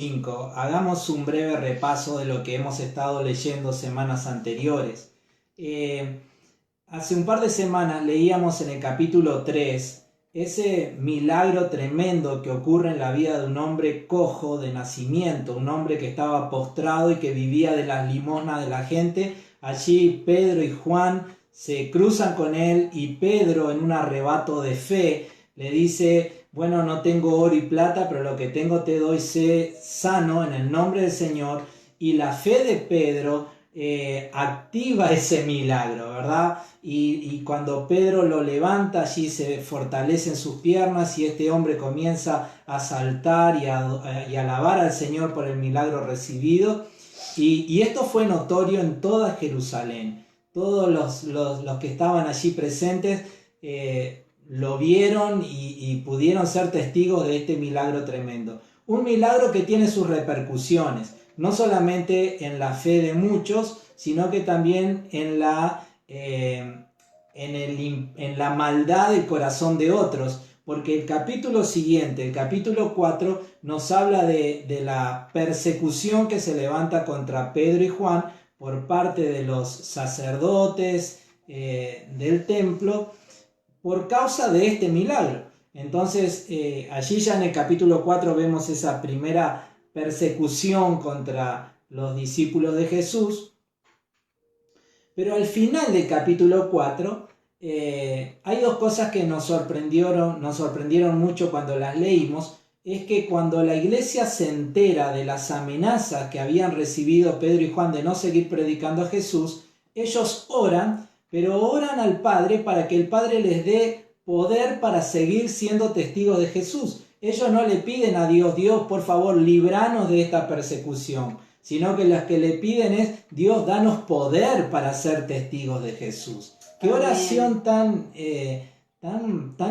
5. Hagamos un breve repaso de lo que hemos estado leyendo semanas anteriores. Hace un par de semanas leíamos en el capítulo 3 ese milagro tremendo que ocurre en la vida de un hombre cojo de nacimiento, un hombre que estaba postrado y que vivía de las limosnas de la gente. Allí Pedro y Juan se cruzan con él y Pedro, en un arrebato de fe, le dice: bueno, no tengo oro y plata, pero lo que tengo te doy, sé sano en el nombre del Señor. Y la fe de Pedro activa ese milagro, ¿verdad? Y cuando Pedro lo levanta, allí se fortalecen sus piernas y este hombre comienza a saltar y a alabar al Señor por el milagro recibido. Y esto fue notorio en toda Jerusalén. Todos los que estaban allí presentes lo vieron y pudieron ser testigos de este milagro tremendo. Un milagro que tiene sus repercusiones, no solamente en la fe de muchos, sino que también en la maldad del corazón de otros, porque el capítulo siguiente, el capítulo 4, nos habla de la persecución que se levanta contra Pedro y Juan por parte de los sacerdotes del templo por causa de este milagro. Entonces, allí ya en el capítulo 4 vemos esa primera persecución contra los discípulos de Jesús. Pero al final del capítulo 4 hay dos cosas que nos sorprendieron mucho cuando las leímos. Es que cuando la iglesia se entera de las amenazas que habían recibido Pedro y Juan de no seguir predicando a Jesús, ellos oran, pero oran al Padre para que el Padre les dé poder para seguir siendo testigos de Jesús. Ellos no le piden a Dios: Dios, por favor, líbranos de esta persecución, sino que las que le piden es: Dios, danos poder para ser testigos de Jesús. Qué oración tan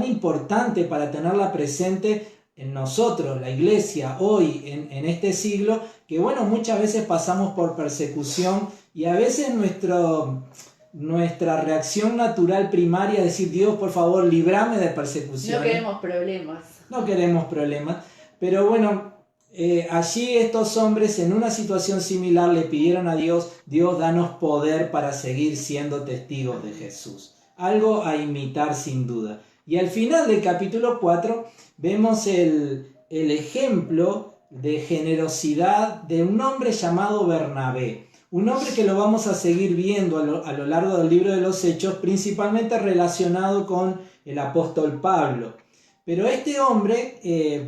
importante para tenerla presente en nosotros, la iglesia, hoy, en este siglo, que bueno, muchas veces pasamos por persecución y a veces nuestra reacción natural primaria es decir: Dios, por favor, líbrame de persecución. No queremos problemas. No queremos problemas, pero bueno, allí estos hombres en una situación similar le pidieron a Dios: Dios, danos poder para seguir siendo testigos de Jesús. Algo a imitar sin duda. Y al final del capítulo 4 vemos el ejemplo de generosidad de un hombre llamado Bernabé. Un hombre que lo vamos a seguir viendo a lo largo del libro de los Hechos, principalmente relacionado con el apóstol Pablo. Pero este hombre,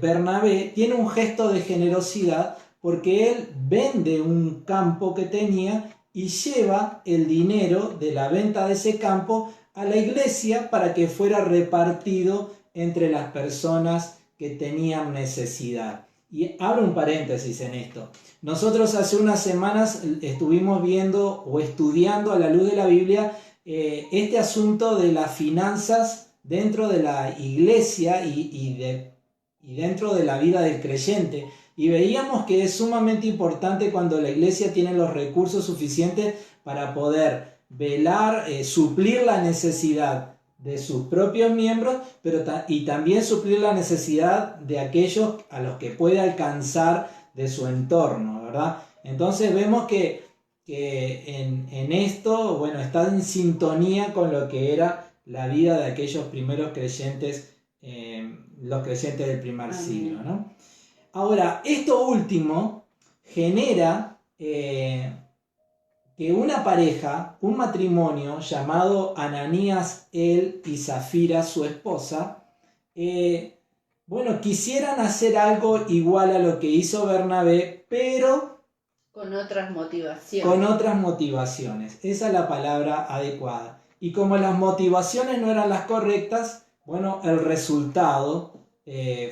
Bernabé, tiene un gesto de generosidad porque él vende un campo que tenía y lleva el dinero de la venta de ese campo a la iglesia para que fuera repartido entre las personas que tenían necesidad. Y abro un paréntesis en esto. Nosotros hace unas semanas estuvimos viendo o estudiando a la luz de la Biblia este asunto de las finanzas dentro de la iglesia y dentro de la vida del creyente. Y veíamos que es sumamente importante cuando la iglesia tiene los recursos suficientes para poder velar, suplir la necesidad de sus propios miembros, y también suplir la necesidad de aquellos a los que puede alcanzar de su entorno, ¿verdad? Entonces vemos que en esto, bueno, está en sintonía con lo que era la vida de aquellos primeros creyentes, los creyentes del primer siglo, ¿no? Ahora, esto último genera que una pareja, un matrimonio llamado Ananías, él y Zafira, su esposa, bueno, quisieran hacer algo igual a lo que hizo Bernabé, pero con otras motivaciones. Con otras motivaciones, esa es la palabra adecuada. Y como las motivaciones no eran las correctas, bueno, el resultado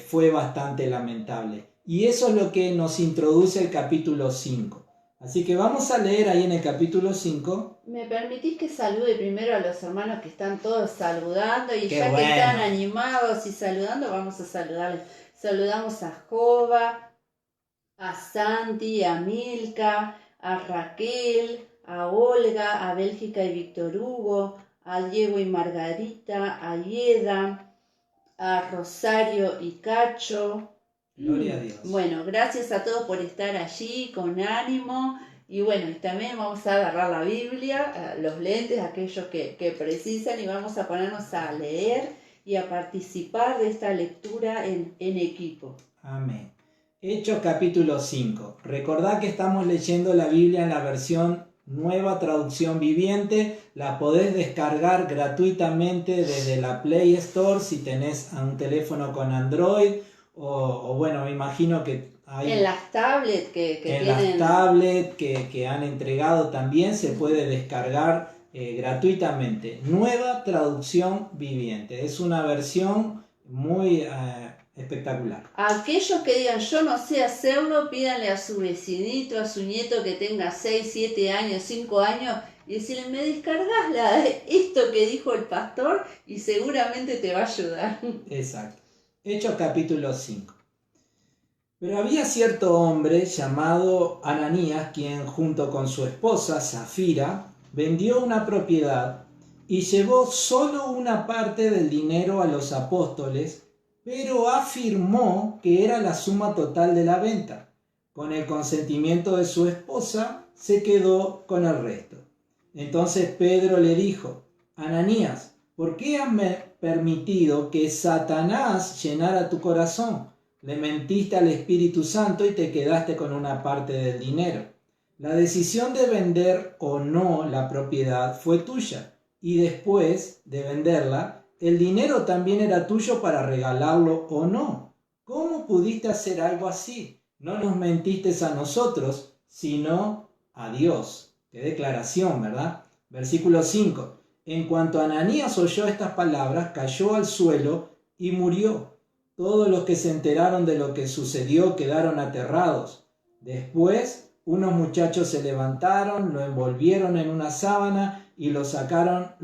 fue bastante lamentable. Y eso es lo que nos introduce el capítulo 5. Así que vamos a leer ahí en el capítulo 5. ¿Me permitís que salude primero a los hermanos que están todos saludando? Y Qué ya bueno. Que están animados y saludando, vamos a saludarles. Saludamos a Jova, a Santi, a Milka, a Raquel, a Olga, a Bélgica y Víctor Hugo, a Diego y Margarita, a Ieda, a Rosario y Cacho, Gloria a Dios. Bueno, gracias a todos por estar allí con ánimo. Y bueno, y también vamos a agarrar la Biblia, los lentes, aquellos que precisan, y vamos a ponernos a leer y a participar de esta lectura en equipo. Amén. Hechos capítulo 5. Recordad que estamos leyendo la Biblia en la versión Nueva Traducción Viviente. La podés descargar gratuitamente desde la Play Store si tenés un teléfono con Android o bueno, me imagino que hay en las tablets que en tienen... las tablets que han entregado también se puede descargar gratuitamente. Nueva Traducción Viviente. Es una versión muy espectacular. Aquellos que digan yo no sé hacerlo, pídanle a su vecinito, a su nieto que tenga 6, 7 años, 5 años, y decirle, me descargas esto que dijo el pastor y seguramente te va a ayudar. Exacto. Hechos capítulo 5. Pero había cierto hombre llamado Ananías, quien junto con su esposa Zafira vendió una propiedad y llevó solo una parte del dinero a los apóstoles, pero afirmó que era la suma total de la venta. Con el consentimiento de su esposa, se quedó con el resto. Entonces Pedro le dijo, Ananías, ¿por qué has permitido que Satanás llenara tu corazón? Le mentiste al Espíritu Santo y te quedaste con una parte del dinero. La decisión de vender o no la propiedad fue tuya, y después de venderla, el dinero también era tuyo para regalarlo o no. ¿Cómo pudiste hacer algo así? No nos mentiste a nosotros, sino a Dios. Qué declaración, ¿verdad? Versículo 5. En cuanto Ananías oyó estas palabras, cayó al suelo y murió. Todos los que se enteraron de lo que sucedió quedaron aterrados. Después, unos muchachos se levantaron, lo envolvieron en una sábana y lo sacaron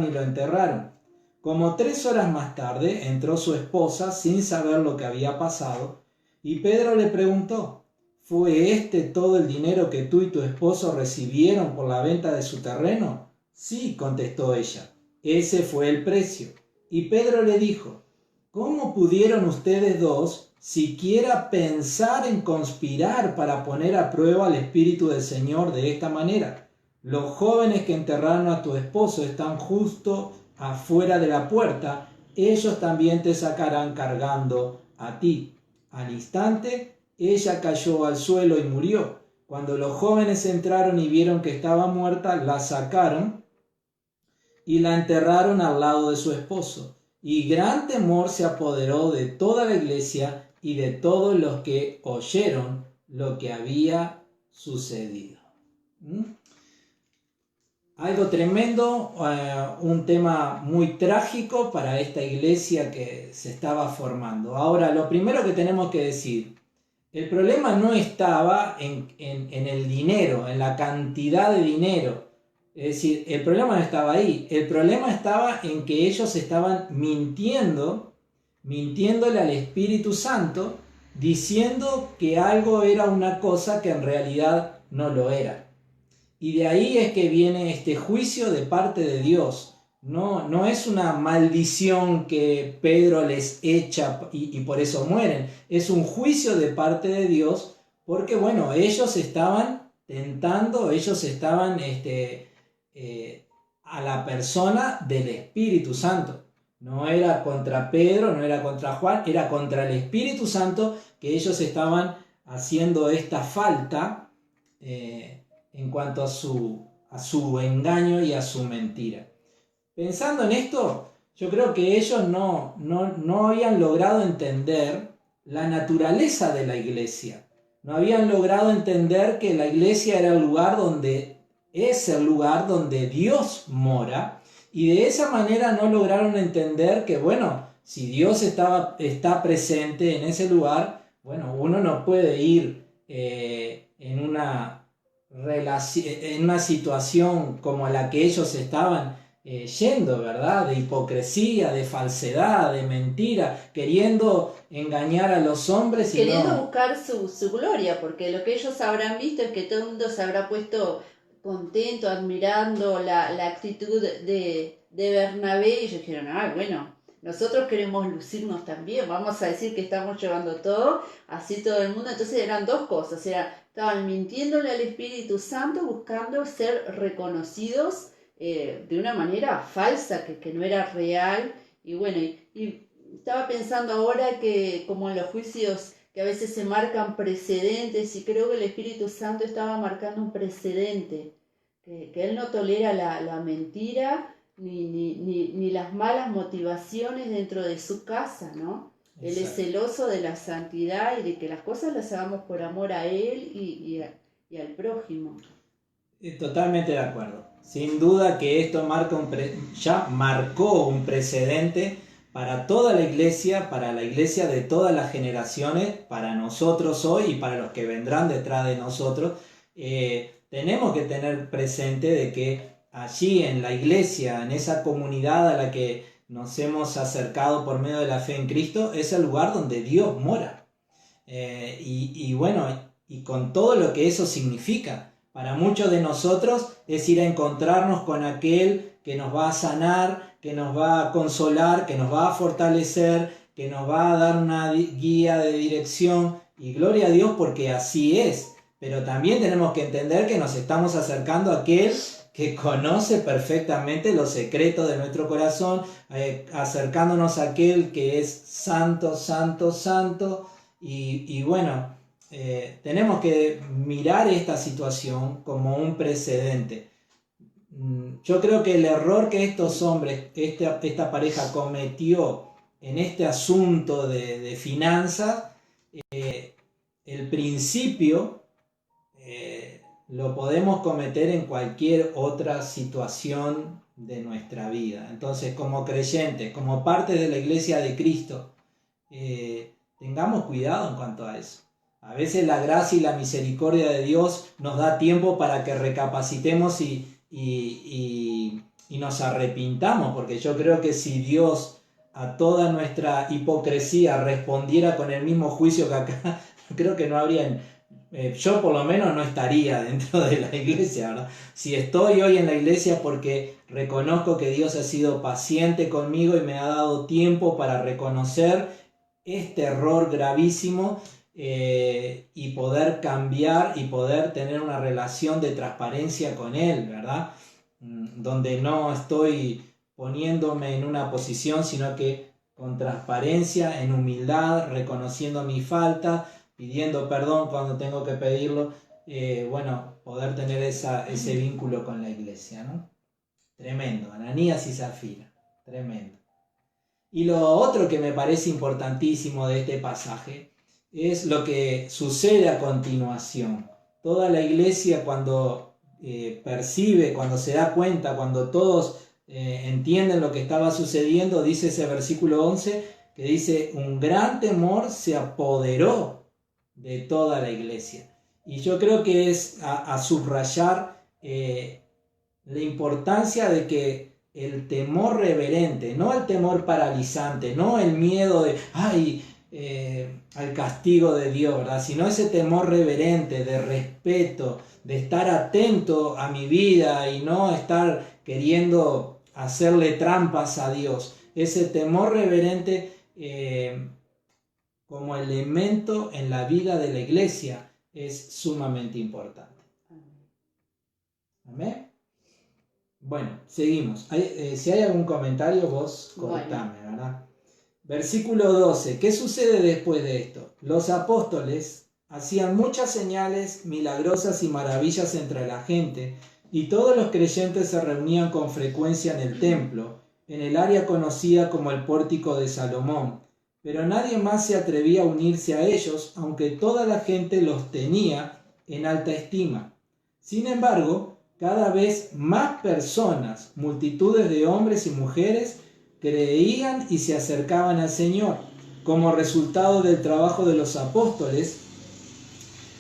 y lo enterraron. Como 3 horas más tarde, entró su esposa sin saber lo que había pasado, y Pedro le preguntó, ¿fue este todo el dinero que tú y tu esposo recibieron por la venta de su terreno? Sí, contestó ella, ese fue el precio. Y Pedro le dijo, ¿cómo pudieron ustedes dos siquiera pensar en conspirar para poner a prueba al Espíritu del Señor de esta manera? Los jóvenes que enterraron a tu esposo están justo afuera de la puerta, ellos también te sacarán cargando a ti. Al instante, ella cayó al suelo y murió. Cuando los jóvenes entraron y vieron que estaba muerta, la sacaron y la enterraron al lado de su esposo. Y gran temor se apoderó de toda la iglesia y de todos los que oyeron lo que había sucedido. Algo tremendo, un tema muy trágico para esta iglesia que se estaba formando. Ahora, lo primero que tenemos que decir, el problema no estaba en el dinero, en la cantidad de dinero. Es decir, el problema no estaba ahí. El problema estaba en que ellos estaban mintiéndole al Espíritu Santo, diciendo que algo era una cosa que en realidad no lo era. Y de ahí es que viene este juicio de parte de Dios. No es una maldición que Pedro les echa y por eso mueren. Es un juicio de parte de Dios porque, bueno, ellos estaban tentando, ellos estaban a la persona del Espíritu Santo. No era contra Pedro, no era contra Juan, era contra el Espíritu Santo que ellos estaban haciendo esta falta en cuanto a su engaño y a su mentira. Pensando en esto, yo creo que ellos no habían logrado entender la naturaleza de la iglesia. No habían logrado entender que la iglesia era el lugar donde es el lugar donde Dios mora, y de esa manera no lograron entender que, bueno, si Dios está presente en ese lugar, bueno, uno no puede ir en una situación como la que ellos estaban yendo, ¿verdad? De hipocresía, de falsedad, de mentira, queriendo engañar a los hombres. Queriendo buscar su gloria, porque lo que ellos habrán visto es que todo el mundo se habrá puesto contento, admirando la actitud de Bernabé, y ellos dijeron, bueno, nosotros queremos lucirnos también, vamos a decir que estamos llevando todo, así todo el mundo. Entonces eran dos cosas, estaban mintiéndole al Espíritu Santo, buscando ser reconocidos de una manera falsa, que no era real. Y bueno, y estaba pensando ahora que como en los juicios que a veces se marcan precedentes, y creo que el Espíritu Santo estaba marcando un precedente, que Él no tolera la mentira ni las malas motivaciones dentro de su casa, ¿no? Exacto. Él es celoso de la santidad y de que las cosas las hagamos por amor a Él y al prójimo. Totalmente de acuerdo. Sin duda que esto ya marcó un precedente para toda la iglesia, para la iglesia de todas las generaciones, para nosotros hoy y para los que vendrán detrás de nosotros. Tenemos que tener presente de que allí en la iglesia, en esa comunidad a la que nos hemos acercado por medio de la fe en Cristo, es el lugar donde Dios mora. Y con todo lo que eso significa. Para muchos de nosotros es ir a encontrarnos con aquel que nos va a sanar, que nos va a consolar, que nos va a fortalecer, que nos va a dar una guía de dirección. Y gloria a Dios porque así es. Pero también tenemos que entender que nos estamos acercando a aquel que conoce perfectamente los secretos de nuestro corazón, acercándonos a aquel que es santo, santo, santo. Tenemos que mirar esta situación como un precedente. Yo creo que el error que estos hombres, esta pareja cometió en este asunto de finanzas, el principio lo podemos cometer en cualquier otra situación de nuestra vida. Entonces, como creyentes, como parte de la iglesia de Cristo, tengamos cuidado en cuanto a eso. A veces la gracia y la misericordia de Dios nos da tiempo para que recapacitemos y nos arrepintamos, porque yo creo que si Dios a toda nuestra hipocresía respondiera con el mismo juicio que acá, creo que no habría, yo por lo menos no estaría dentro de la iglesia, ¿verdad? Si estoy hoy en la iglesia porque reconozco que Dios ha sido paciente conmigo y me ha dado tiempo para reconocer este error gravísimo, y poder cambiar y poder tener una relación de transparencia con Él, ¿verdad? Donde no estoy poniéndome en una posición, sino que con transparencia, en humildad, reconociendo mi falta, pidiendo perdón cuando tengo que pedirlo, poder tener ese vínculo con la iglesia, ¿no? Tremendo, Ananías y Zafira, tremendo. Y lo otro que me parece importantísimo de este pasaje es lo que sucede a continuación. Toda la iglesia cuando percibe, cuando se da cuenta, cuando todos entienden lo que estaba sucediendo, dice ese versículo 11, que dice, un gran temor se apoderó de toda la iglesia. Y yo creo que es a subrayar la importancia de que el temor reverente, no el temor paralizante, no el miedo de, al castigo de Dios, ¿verdad? Sino ese temor reverente, de respeto, de estar atento a mi vida y no estar queriendo hacerle trampas a Dios. Ese temor reverente como elemento en la vida de la iglesia es sumamente importante. ¿Amén? Bueno, seguimos. Si hay algún comentario, vos cortame, ¿verdad? Versículo 12. ¿Qué sucede después de esto? Los apóstoles hacían muchas señales milagrosas y maravillas entre la gente, y todos los creyentes se reunían con frecuencia en el templo, en el área conocida como el Pórtico de Salomón. Pero nadie más se atrevía a unirse a ellos, aunque toda la gente los tenía en alta estima. Sin embargo, cada vez más personas, multitudes de hombres y mujeres, creían y se acercaban al Señor. Como resultado del trabajo de los apóstoles,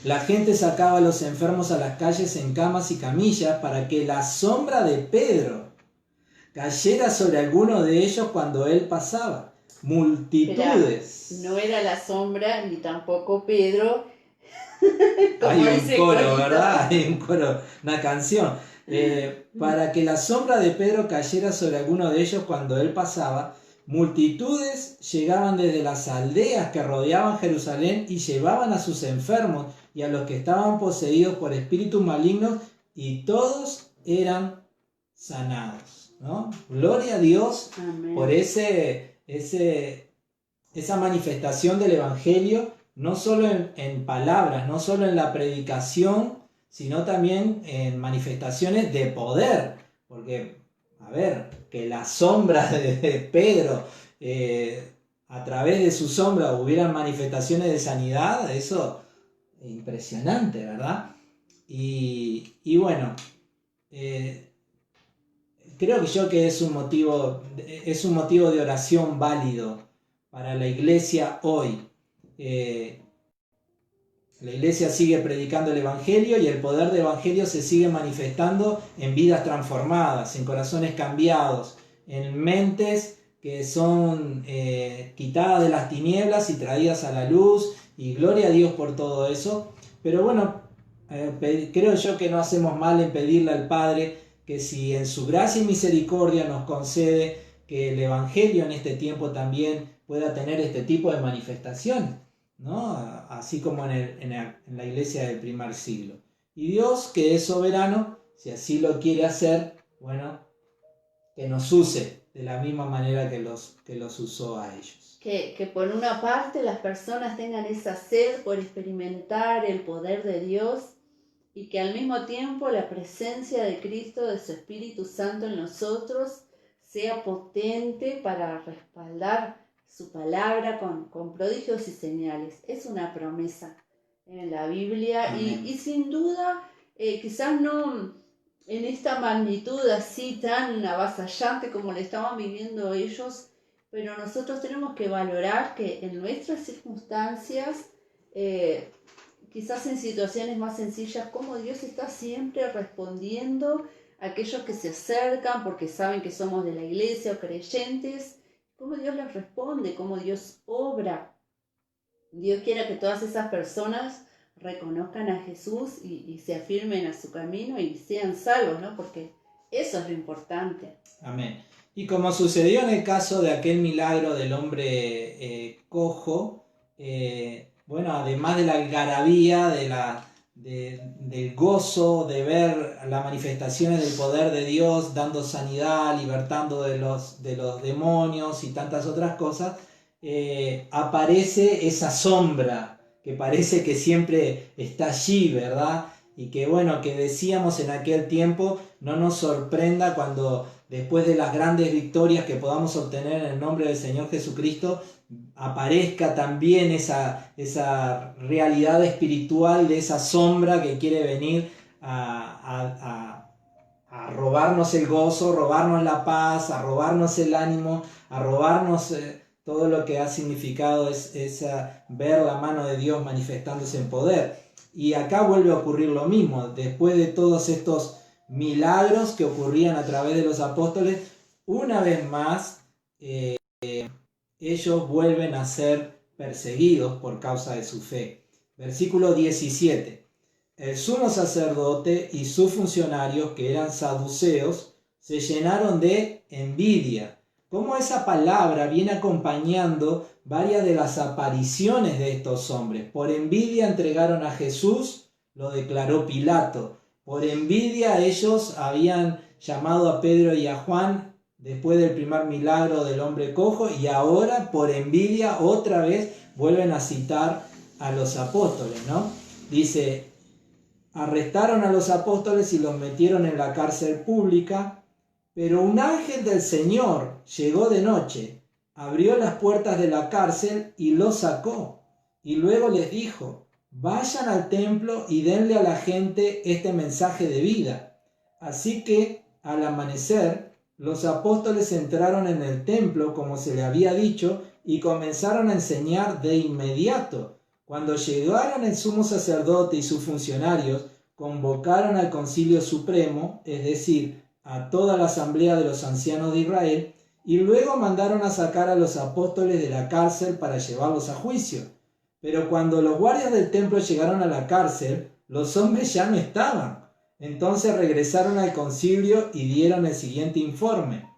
la gente sacaba a los enfermos a las calles en camas y camillas para que la sombra de Pedro cayera sobre alguno de ellos cuando él pasaba. Multitudes. No era la sombra ni tampoco Pedro. Hay un coro, ¿verdad? Hay un coro, una canción. Para que la sombra de Pedro cayera sobre alguno de ellos cuando él pasaba, multitudes llegaban desde las aldeas que rodeaban Jerusalén y llevaban a sus enfermos y a los que estaban poseídos por espíritus malignos, y todos eran sanados, ¿no? Gloria a Dios. Amén. Por esa manifestación del Evangelio, no solo en palabras, no solo en la predicación, sino también en manifestaciones de poder. Porque, a ver, que la sombra de Pedro, a través de su sombra hubieran manifestaciones de sanidad, eso es impresionante, ¿verdad? Y bueno, creo que es un motivo de oración válido para la iglesia hoy. La iglesia sigue predicando el Evangelio y el poder del Evangelio se sigue manifestando en vidas transformadas, en corazones cambiados, en mentes que son quitadas de las tinieblas y traídas a la luz, y gloria a Dios por todo eso. Pero bueno, creo yo que no hacemos mal en pedirle al Padre que si en su gracia y misericordia nos concede que el Evangelio en este tiempo también pueda tener este tipo de manifestación, ¿no? Así como en la iglesia del primer siglo. Y Dios, que es soberano, si así lo quiere hacer, bueno, que nos use de la misma manera que los usó a ellos. Que por una parte las personas tengan esa sed por experimentar el poder de Dios, y que al mismo tiempo la presencia de Cristo, de su Espíritu Santo en nosotros, sea potente para respaldar su palabra con prodigios y señales. Es una promesa en la Biblia, y sin duda, quizás no en esta magnitud así tan avasallante como la estaban viviendo ellos, pero nosotros tenemos que valorar que en nuestras circunstancias, quizás en situaciones más sencillas, como Dios está siempre respondiendo a aquellos que se acercan porque saben que somos de la iglesia o creyentes, cómo Dios les responde, cómo Dios obra. Dios quiere que todas esas personas reconozcan a Jesús y se afirmen a su camino y sean salvos, ¿no? Porque eso es lo importante. Amén. Y como sucedió en el caso de aquel milagro del hombre cojo, bueno, además de la algarabía, del gozo de ver las manifestaciones del poder de Dios, dando sanidad, libertando de los demonios y tantas otras cosas, aparece esa sombra que parece que siempre está allí, ¿verdad? Y que bueno, que decíamos en aquel tiempo, no nos sorprenda cuando después de las grandes victorias que podamos obtener en el nombre del Señor Jesucristo, aparezca también esa realidad espiritual de esa sombra que quiere venir a robarnos el gozo, robarnos la paz, a robarnos el ánimo, a robarnos todo lo que ha significado ver la mano de Dios manifestándose en poder. Y acá vuelve a ocurrir lo mismo. Después de todos estos milagros que ocurrían a través de los apóstoles, una vez más ellos vuelven a ser perseguidos por causa de su fe. Versículo 17. El sumo sacerdote y sus funcionarios, que eran saduceos, se llenaron de envidia. Como esa palabra viene acompañando varias de las apariciones de estos hombres. Por envidia entregaron a Jesús, lo declaró Pilato. Por envidia ellos habían llamado a Pedro y a Juan después del primer milagro del hombre cojo, y ahora por envidia otra vez vuelven a citar a los apóstoles, ¿no? Dice, arrestaron a los apóstoles y los metieron en la cárcel pública, pero un ángel del Señor llegó de noche, abrió las puertas de la cárcel y los sacó, y luego les dijo, vayan al templo y denle a la gente este mensaje de vida. Así que, al amanecer, los apóstoles entraron en el templo como se le había dicho y comenzaron a enseñar de inmediato. Cuando llegaron el sumo sacerdote y sus funcionarios, convocaron al concilio supremo, es decir, a toda la asamblea de los ancianos de Israel, y luego mandaron a sacar a los apóstoles de la cárcel para llevarlos a juicio. Pero cuando los guardias del templo llegaron a la cárcel, los hombres ya no estaban. Entonces regresaron al concilio y dieron el siguiente informe.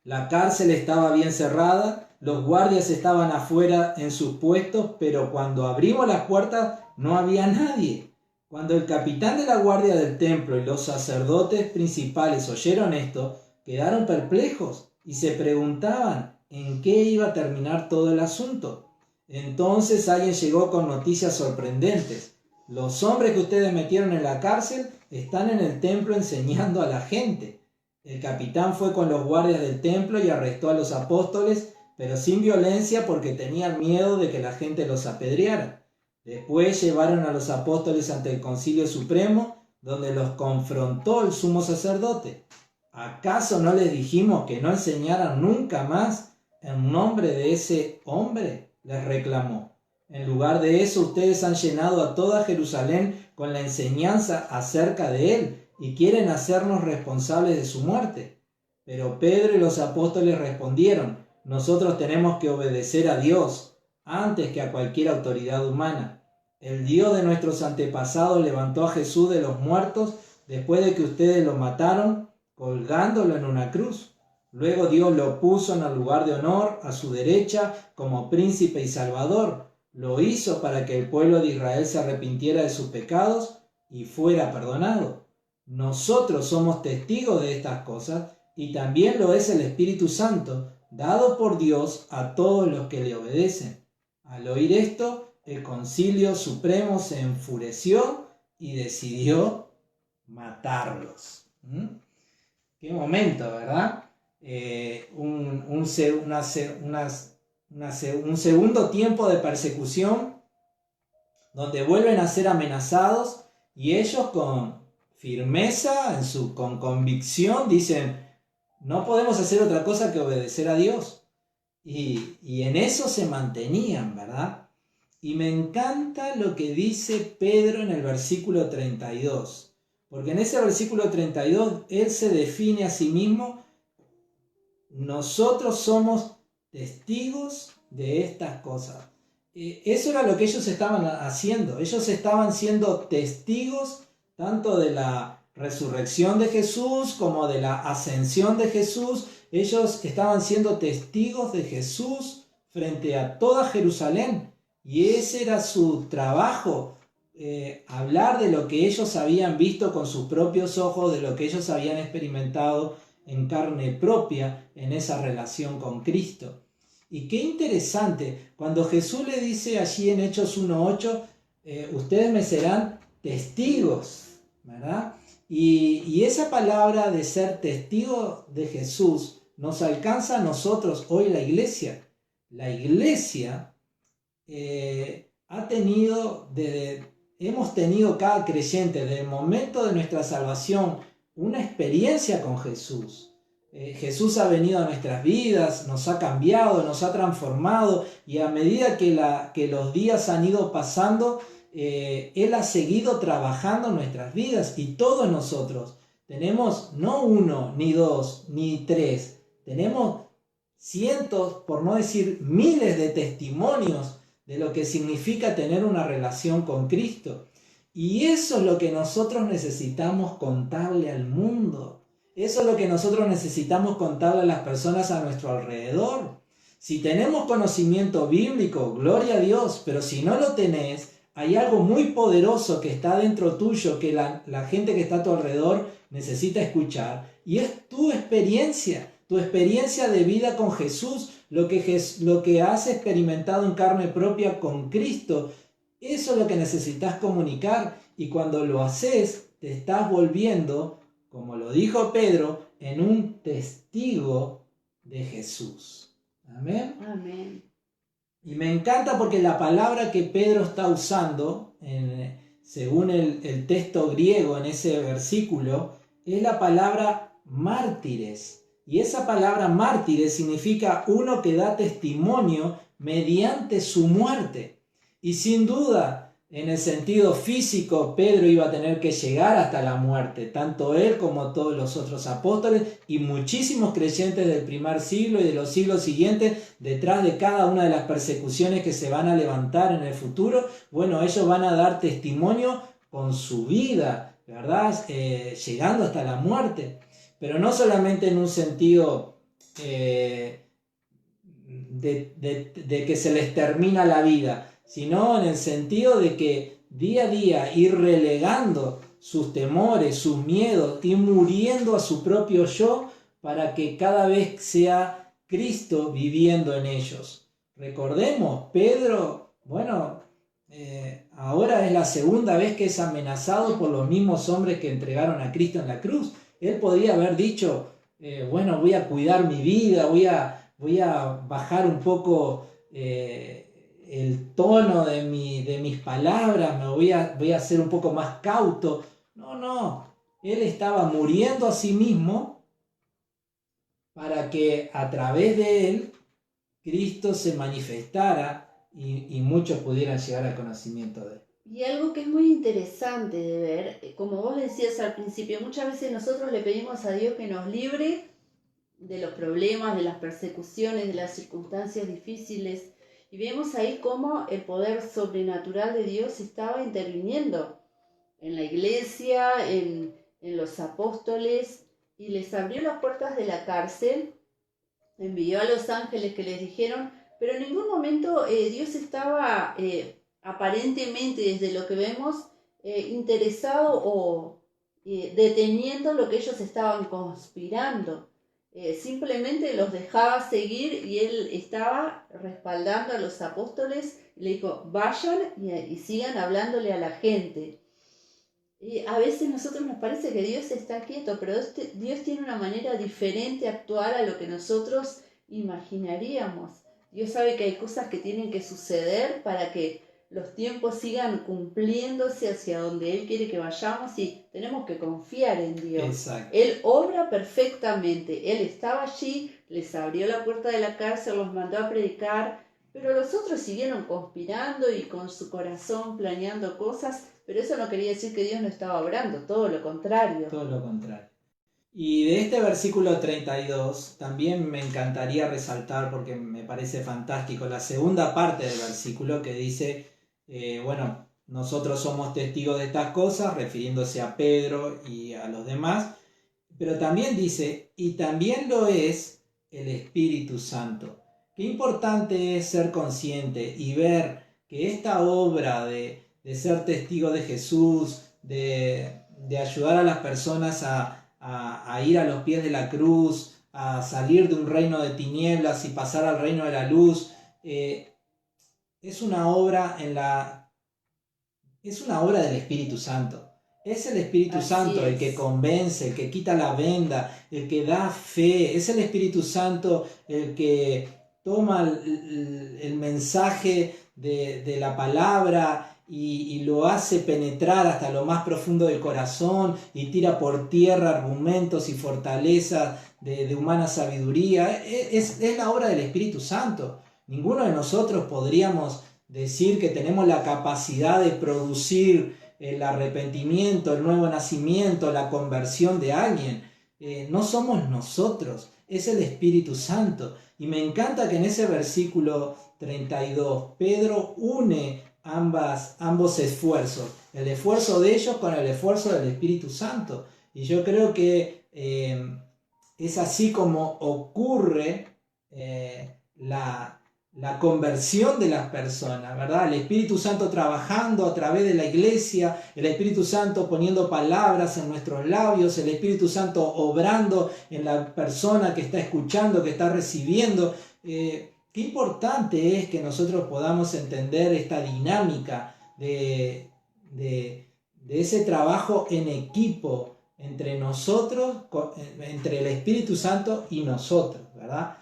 La cárcel estaba bien cerrada, los guardias estaban afuera en sus puestos, pero cuando abrimos las puertas no había nadie. Cuando el capitán de la guardia del templo y los sacerdotes principales oyeron esto, quedaron perplejos y se preguntaban en qué iba a terminar todo el asunto. Entonces alguien llegó con noticias sorprendentes. Los hombres que ustedes metieron en la cárcel están en el templo enseñando a la gente. El capitán fue con los guardias del templo y arrestó a los apóstoles, pero sin violencia porque tenían miedo de que la gente los apedreara. Después llevaron a los apóstoles ante el Concilio Supremo, donde los confrontó el sumo sacerdote. ¿Acaso no les dijimos que no enseñaran nunca más en nombre de ese hombre?, les reclamó. En lugar de eso, ustedes han llenado a toda Jerusalén con la enseñanza acerca de él y quieren hacernos responsables de su muerte. Pero Pedro y los apóstoles respondieron: nosotros tenemos que obedecer a Dios antes que a cualquier autoridad humana. El Dios de nuestros antepasados levantó a Jesús de los muertos después de que ustedes lo mataron colgándolo en una cruz. Luego Dios lo puso en el lugar de honor a su derecha como príncipe y salvador. Lo hizo para que el pueblo de Israel se arrepintiera de sus pecados y fuera perdonado. Nosotros somos testigos de estas cosas y también lo es el Espíritu Santo, dado por Dios a todos los que le obedecen. Al oír esto, el Concilio Supremo se enfureció y decidió matarlos. Qué momento, ¿verdad? Un segundo tiempo de persecución donde vuelven a ser amenazados y ellos con firmeza, con convicción dicen: no podemos hacer otra cosa que obedecer a Dios. Y en eso se mantenían, ¿verdad? Y me encanta lo que dice Pedro en el versículo 32, porque en ese versículo 32 él se define a sí mismo: nosotros somos testigos de estas cosas. Eso era lo que ellos estaban haciendo. Ellos estaban siendo testigos tanto de la resurrección de Jesús como de la ascensión de Jesús. Ellos estaban siendo testigos de Jesús frente a toda Jerusalén. Y ese era su trabajo, hablar de lo que ellos habían visto con sus propios ojos, de lo que ellos habían experimentado en carne propia en esa relación con Cristo. Y qué interesante, cuando Jesús le dice allí en Hechos 1:8, ustedes me serán testigos, ¿verdad? Y esa palabra de ser testigo de Jesús nos alcanza a nosotros hoy, la iglesia. La iglesia hemos tenido cada creyente desde el momento de nuestra salvación una experiencia con Jesús. Jesús ha venido a nuestras vidas, nos ha cambiado, nos ha transformado, y a medida que los días han ido pasando, Él ha seguido trabajando en nuestras vidas, y todos nosotros tenemos no uno, ni dos, ni tres, tenemos cientos, por no decir miles de testimonios de lo que significa tener una relación con Cristo. Y eso es lo que nosotros necesitamos contarle al mundo. Eso es lo que nosotros necesitamos contarle a las personas a nuestro alrededor. Si tenemos conocimiento bíblico, gloria a Dios, pero si no lo tenés, hay algo muy poderoso que está dentro tuyo, que la gente que está a tu alrededor necesita escuchar, y es tu experiencia de vida con Jesús, lo que has experimentado en carne propia con Cristo. Eso es lo que necesitas comunicar, y cuando lo haces, te estás volviendo, como lo dijo Pedro, en un testigo de Jesús. Amén. Amén. Y me encanta porque la palabra que Pedro está usando, según el texto griego en ese versículo, es la palabra mártires. Y esa palabra mártires significa uno que da testimonio mediante su muerte. Y sin duda, en el sentido físico, Pedro iba a tener que llegar hasta la muerte, tanto él como todos los otros apóstoles y muchísimos creyentes del primer siglo y de los siglos siguientes, detrás de cada una de las persecuciones que se van a levantar en el futuro. Bueno, ellos van a dar testimonio con su vida, ¿verdad? Llegando hasta la muerte. Pero no solamente en un sentido de que se les termina la vida, sino en el sentido de que día a día ir relegando sus temores, sus miedos, ir muriendo a su propio yo para que cada vez sea Cristo viviendo en ellos. Recordemos, Pedro, bueno, ahora es la segunda vez que es amenazado por los mismos hombres que entregaron a Cristo en la cruz. Él podría haber dicho, bueno, voy a cuidar mi vida, voy a bajar un poco el tono de mis palabras, voy a ser un poco más cauto. No, él estaba muriendo a sí mismo para que a través de él Cristo se manifestara y muchos pudieran llegar al conocimiento de él. Y algo que es muy interesante de ver, como vos decías al principio, muchas veces nosotros le pedimos a Dios que nos libre de los problemas, de las persecuciones, de las circunstancias difíciles, y vemos ahí cómo el poder sobrenatural de Dios estaba interviniendo en la iglesia, en los apóstoles, y les abrió las puertas de la cárcel, envió a los ángeles que les dijeron, pero en ningún momento Dios estaba aparentemente, desde lo que vemos, interesado o deteniendo lo que ellos estaban conspirando. Simplemente los dejaba seguir y él estaba respaldando a los apóstoles y le dijo, vayan y sigan hablándole a la gente. Y a veces a nosotros nos parece que Dios está quieto, pero Dios tiene una manera diferente de actuar a lo que nosotros imaginaríamos. Dios sabe que hay cosas que tienen que suceder para que los tiempos sigan cumpliéndose hacia donde Él quiere que vayamos y tenemos que confiar en Dios. Exacto. Él obra perfectamente. Él estaba allí, les abrió la puerta de la cárcel, los mandó a predicar, pero los otros siguieron conspirando y con su corazón planeando cosas, pero eso no quería decir que Dios no estaba obrando, todo lo contrario. Todo lo contrario. Y de este versículo 32 también me encantaría resaltar, porque me parece fantástico, la segunda parte del versículo que dice, bueno, nosotros somos testigos de estas cosas, refiriéndose a Pedro y a los demás, pero también dice, y también lo es el Espíritu Santo. Qué importante es ser consciente y ver que esta obra de ser testigo de Jesús, de ayudar a las personas a ir a los pies de la cruz, a salir de un reino de tinieblas y pasar al reino de la luz, es una obra del Espíritu Santo. Es el Espíritu Así Santo el es. que convence, el que quita la venda, el que da fe. Es el Espíritu Santo el que toma el mensaje de la palabra y lo hace penetrar hasta lo más profundo del corazón y tira por tierra argumentos y fortalezas de humana sabiduría. Es la obra del Espíritu Santo. Ninguno de nosotros podríamos decir que tenemos la capacidad de producir el arrepentimiento, el nuevo nacimiento, la conversión de alguien. No somos nosotros, es el Espíritu Santo. Y me encanta que en ese versículo 32 Pedro une ambos esfuerzos, el esfuerzo de ellos con el esfuerzo del Espíritu Santo. Y yo creo que es así como ocurre la conversión de las personas, ¿verdad? El Espíritu Santo trabajando a través de la iglesia, el Espíritu Santo poniendo palabras en nuestros labios, el Espíritu Santo obrando en la persona que está escuchando, que está recibiendo. Qué importante es que nosotros podamos entender esta dinámica de ese trabajo en equipo entre nosotros, entre el Espíritu Santo y nosotros, ¿verdad?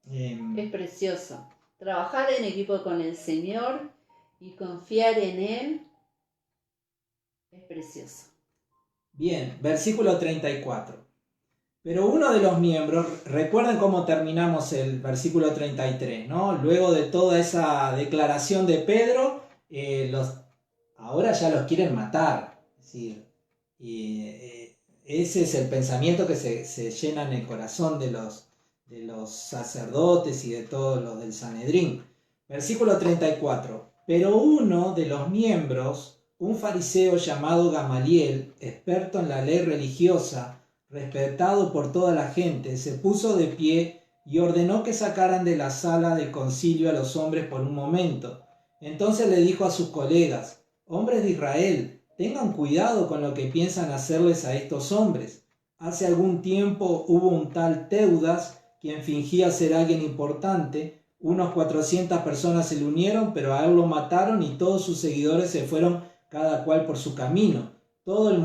Es precioso. Trabajar en equipo con el Señor y confiar en Él es precioso. Bien, versículo 34. Pero uno de los miembros, recuerden cómo terminamos el versículo 33, ¿no? Luego de toda esa declaración de Pedro, ahora ya los quieren matar. Es decir, ese es el pensamiento que se llena en el corazón de los sacerdotes y de todos los del Sanedrín. Versículo 34. Pero uno de los miembros, un fariseo llamado Gamaliel, experto en la ley religiosa, respetado por toda la gente, se puso de pie y ordenó que sacaran de la sala del concilio a los hombres por un momento. Entonces le dijo a sus colegas: hombres de Israel, tengan cuidado con lo que piensan hacerles a estos hombres. Hace algún tiempo hubo un tal Teudas, quien fingía ser alguien importante. Unos 400 personas se le unieron, pero a él lo mataron y todos sus seguidores se fueron cada cual por su camino. Todo el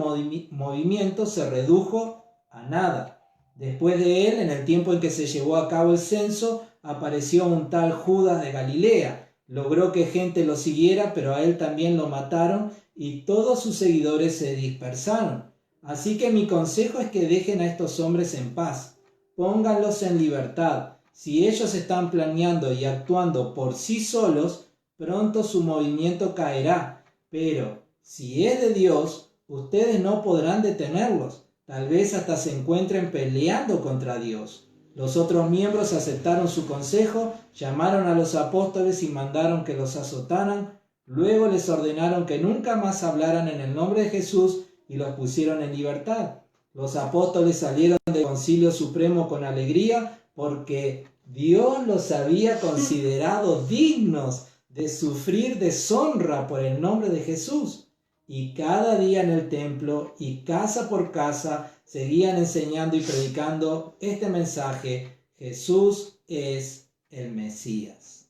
movimiento se redujo a nada. Después de él, en el tiempo en que se llevó a cabo el censo, apareció un tal Judas de Galilea. Logró que gente lo siguiera, pero a él también lo mataron y todos sus seguidores se dispersaron. Así que mi consejo es que dejen a estos hombres en paz. Pónganlos en libertad. Si ellos están planeando y actuando por sí solos, pronto su movimiento caerá. Pero si es de Dios, ustedes no podrán detenerlos. Tal vez hasta se encuentren peleando contra Dios. Los otros miembros aceptaron su consejo, llamaron a los apóstoles y mandaron que los azotaran. Luego les ordenaron que nunca más hablaran en el nombre de Jesús y los pusieron en libertad. Los apóstoles salieron del Concilio Supremo con alegría porque Dios los había considerado dignos de sufrir deshonra por el nombre de Jesús. Y cada día en el templo y casa por casa seguían enseñando y predicando este mensaje: Jesús es el Mesías.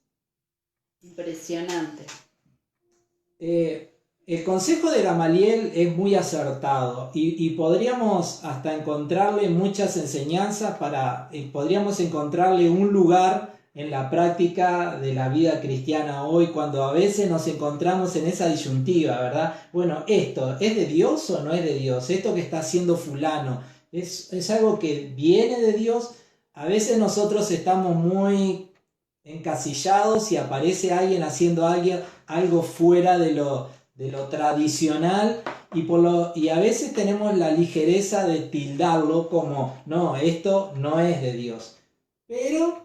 Impresionante. El consejo de Gamaliel es muy acertado y podríamos hasta encontrarle muchas enseñanzas podríamos encontrarle un lugar en la práctica de la vida cristiana hoy, cuando a veces nos encontramos en esa disyuntiva, ¿verdad? Bueno, ¿esto es de Dios o no es de Dios? ¿Esto que está haciendo fulano es algo que viene de Dios? A veces nosotros estamos muy encasillados y aparece alguien haciendo algo fuera de lo tradicional y a veces tenemos la ligereza de tildarlo como: no, esto no es de Dios. Pero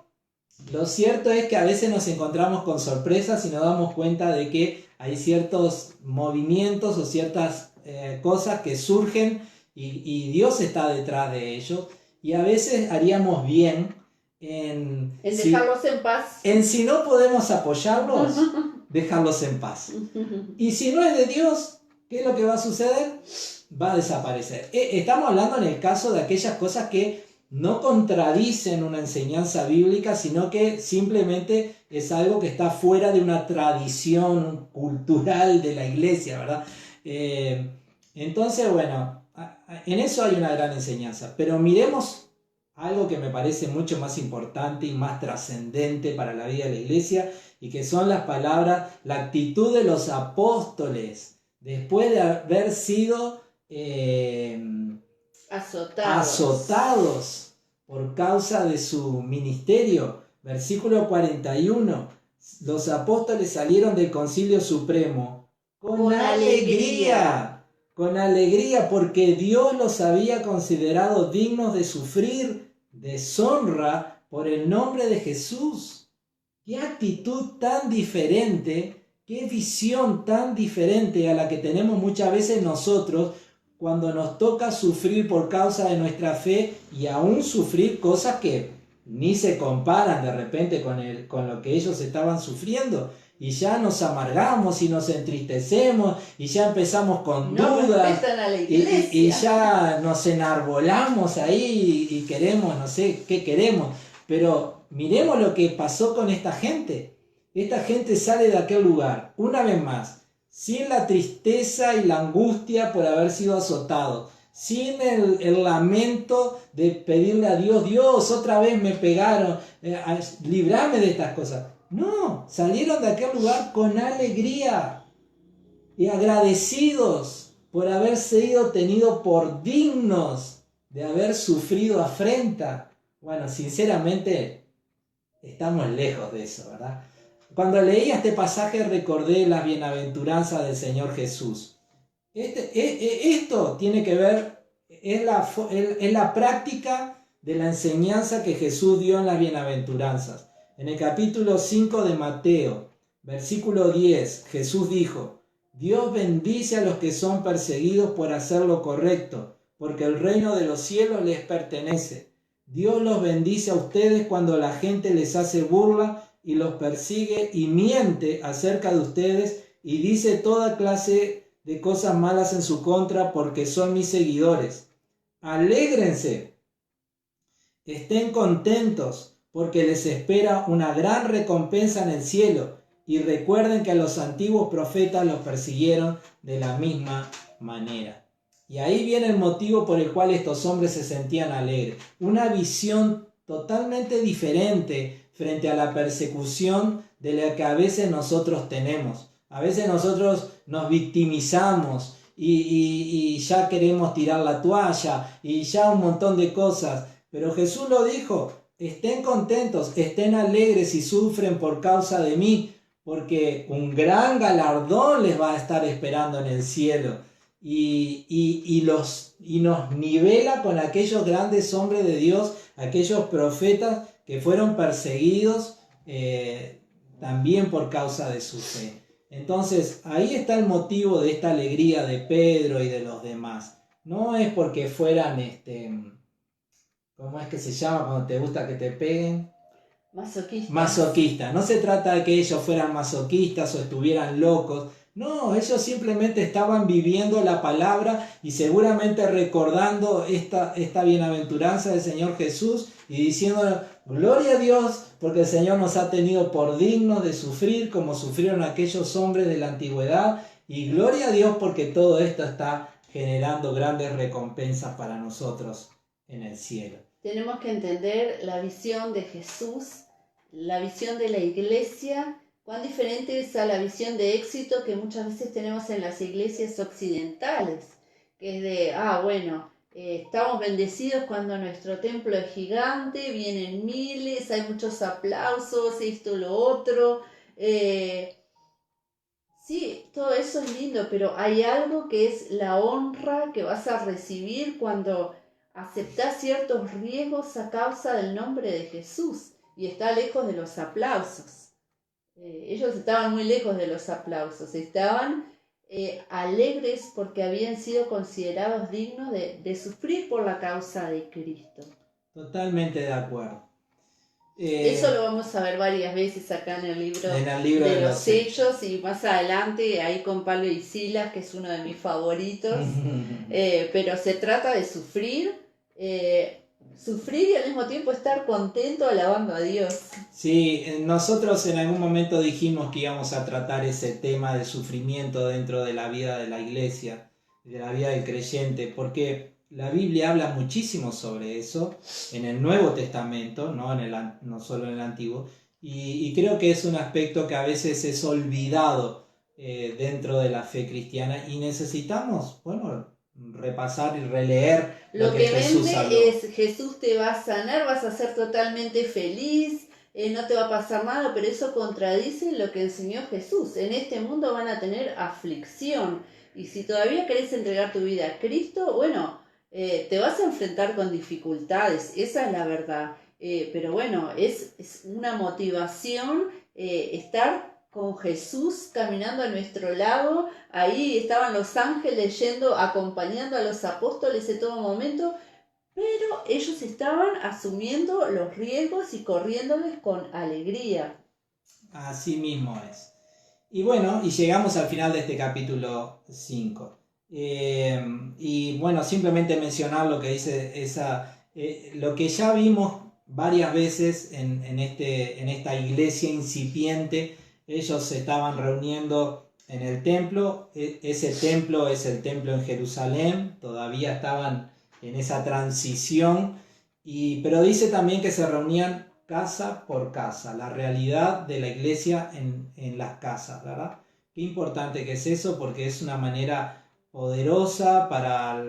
lo cierto es que a veces nos encontramos con sorpresas y nos damos cuenta de que hay ciertos movimientos o ciertas cosas que surgen y Dios está detrás de ellos, y a veces haríamos bien en dejarlos en paz. Si no podemos apoyarlos, dejarlos en paz. Y si no es de Dios, ¿qué es lo que va a suceder? Va a desaparecer. Estamos hablando en el caso de aquellas cosas que no contradicen una enseñanza bíblica, sino que simplemente es algo que está fuera de una tradición cultural de la iglesia, ¿verdad? Entonces, bueno, en eso hay una gran enseñanza. Pero miremos algo que me parece mucho más importante y más trascendente para la vida de la iglesia, y que son las palabras, la actitud de los apóstoles después de haber sido azotados por causa de su ministerio. Versículo 41. Los apóstoles salieron del Concilio Supremo con alegría, porque Dios los había considerado dignos de sufrir deshonra por el nombre de Jesús. Qué actitud tan diferente, qué visión tan diferente a la que tenemos muchas veces nosotros cuando nos toca sufrir por causa de nuestra fe, y aún sufrir cosas que ni se comparan de repente con lo que ellos estaban sufriendo. Y ya nos amargamos y nos entristecemos y ya empezamos con dudas y ya nos enarbolamos ahí y queremos, no sé qué queremos. Pero miremos lo que pasó con esta gente. Esta gente sale de aquel lugar, una vez más, sin la tristeza y la angustia por haber sido azotado, sin el lamento de pedirle a Dios: Dios, otra vez me pegaron, librame de estas cosas. No, salieron de aquel lugar con alegría y agradecidos por haber sido tenidos por dignos de haber sufrido afrenta. Bueno, sinceramente, estamos lejos de eso, ¿verdad? Cuando leía este pasaje recordé las bienaventuranzas del Señor Jesús. Esto tiene que ver, es la práctica de la enseñanza que Jesús dio en las bienaventuranzas. En el capítulo 5 de Mateo, versículo 10, Jesús dijo: Dios bendice a los que son perseguidos por hacer lo correcto, porque el reino de los cielos les pertenece. Dios los bendice a ustedes cuando la gente les hace burla y los persigue y miente acerca de ustedes y dice toda clase de cosas malas en su contra porque son mis seguidores. Alégrense, estén contentos porque les espera una gran recompensa en el cielo. Y recuerden que a los antiguos profetas los persiguieron de la misma manera. Y ahí viene el motivo por el cual estos hombres se sentían alegres. Una visión totalmente diferente frente a la persecución de la que a veces nosotros tenemos. A veces nosotros nos victimizamos y ya queremos tirar la toalla y ya un montón de cosas. Pero Jesús lo dijo, estén contentos, estén alegres si sufren por causa de mí, porque un gran galardón les va a estar esperando en el cielo. Y nos nivela con aquellos grandes hombres de Dios, aquellos profetas que fueron perseguidos también por causa de su fe. Entonces ahí está el motivo de esta alegría de Pedro y de los demás. No es porque fueran, ¿cómo es que se llama cuando te gusta que te peguen? Masoquistas. No se trata de que ellos fueran masoquistas o estuvieran locos. No, ellos simplemente estaban viviendo la palabra y seguramente recordando esta bienaventuranza del Señor Jesús y diciendo, gloria a Dios, porque el Señor nos ha tenido por dignos de sufrir como sufrieron aquellos hombres de la antigüedad, y gloria a Dios porque todo esto está generando grandes recompensas para nosotros en el cielo. Tenemos que entender la visión de Jesús, la visión de la iglesia, cuán diferente es a la visión de éxito que muchas veces tenemos en las iglesias occidentales, que es de, estamos bendecidos cuando nuestro templo es gigante, vienen miles, hay muchos aplausos, esto, lo otro. Sí, todo eso es lindo, pero hay algo que es la honra que vas a recibir cuando aceptás ciertos riesgos a causa del nombre de Jesús y está lejos de los aplausos. Ellos estaban muy lejos de los aplausos, estaban alegres porque habían sido considerados dignos de sufrir por la causa de Cristo. Totalmente de acuerdo. Eso lo vamos a ver varias veces acá en el libro de los Hechos y más adelante ahí con Pablo y Silas, que es uno de mis favoritos. Pero se trata de sufrir y al mismo tiempo estar contento alabando a Dios. Sí, nosotros en algún momento dijimos que íbamos a tratar ese tema del sufrimiento dentro de la vida de la iglesia, de la vida del creyente, porque la Biblia habla muchísimo sobre eso en el Nuevo Testamento, no solo en el Antiguo, y creo que es un aspecto que a veces es olvidado dentro de la fe cristiana y necesitamos, repasar y releer lo que Jesús vende habló. Es Jesús te va a sanar, vas a ser totalmente feliz, no te va a pasar nada, pero eso contradice lo que enseñó Jesús. En este mundo van a tener aflicción y si todavía querés entregar tu vida a Cristo, te vas a enfrentar con dificultades, esa es la verdad. Pero es una motivación estar con Jesús caminando a nuestro lado. Ahí estaban los ángeles acompañando a los apóstoles en todo momento, pero ellos estaban asumiendo los riesgos y corriéndoles con alegría. Así mismo es. Y y llegamos al final de este capítulo 5. Simplemente mencionar lo que dice lo que ya vimos varias veces en esta iglesia incipiente. Ellos se estaban reuniendo en el templo. Ese templo es el templo en Jerusalén. Todavía estaban en esa transición. Pero dice también que se reunían casa por casa. La realidad de la iglesia en las casas, ¿verdad? Qué importante que es eso, porque es una manera poderosa para